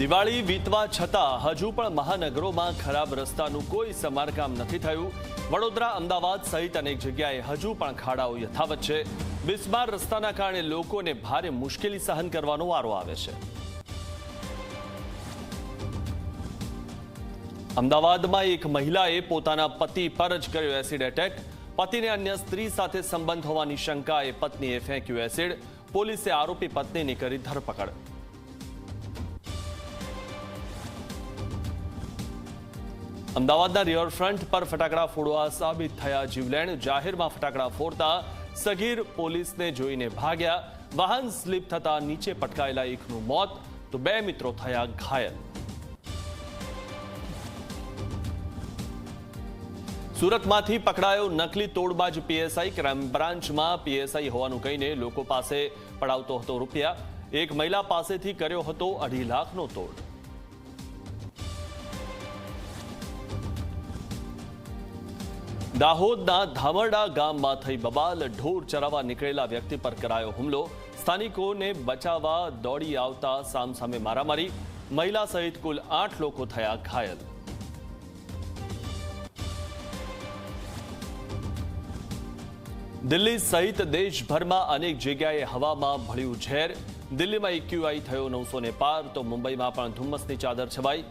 દિવાળી વીતવા છતાં હજુ પણ મહાનગરોમાં ખરાબ રસ્તાનું કોઈ સમારકામ નથી થયું। વડોદરા, અમદાવાદ સહિત અનેક જગ્યાએ હજુ પણ ખાડાઓ યથાવત છે। બિસ્માર રસ્તાના કારણે લોકોને ભારે મુશ્કેલી સહન કરવાનો વારો આવે છે। અમદાવાદમાં એક મહિલાએ પોતાના પતિ પર જ કર્યો એસિડ એટેક। પતિને અન્ય સ્ત્રી સાથે સંબંધ હોવાની શંકાએ પત્નીએ ફેંક્યું એસિડ। પોલીસે આરોપી પત્નીની કરી ધરપકડ। અમદાવાદના રિવરફ્રન્ટ પર ફટાકડા ફોડવા સાબિત થયા જીવલેણ। જાહેરમાં ફટાકડા ફોડતા સગીર પોલીસને જોઈને ભાગ્યા। વાહન સ્લીપ થતા નીચે પટકાયેલા એકનું મોત તો 2 મિત્રો થયા ઘાયલ। સુરતમાંથી પકડાયો નકલી તોડબાજ પીએસઆઈ। ક્રાઇમ બ્રાન્ચમાં પીએસઆઈ હોવાનું કહીને લોકો પાસે પડાવતો હતો રૂપિયા। એક મહિલા પાસેથી કર્યો હતો 2.5 લાખનો તોડ। દાહોદના ધામરડા ગામમાં થઈ બબાલ। ઢોર ચરાવવા નીકળેલા વ્યક્તિ પર કરાયો હુમલો। સ્થાનિકોને બચાવવા દોડી આવતા સામસામે મારામારી। મહિલા સહિત કુલ 8 લોકો થયા ઘાયલ। દિલ્હી સહિત દેશભરમાં અનેક જગ્યાએ હવામાં ભળ્યું ઝેર। દિલ્હીમાં AQI થયો 900 ને પાર તો મુંબઈમાં પણ ધુમ્મસની ચાદર છવાઈ।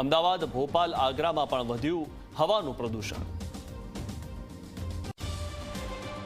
અમદાવાદ, ભોપાલ, આગ્રામાં પણ વધ્યું હવાનું પ્રદૂષણ।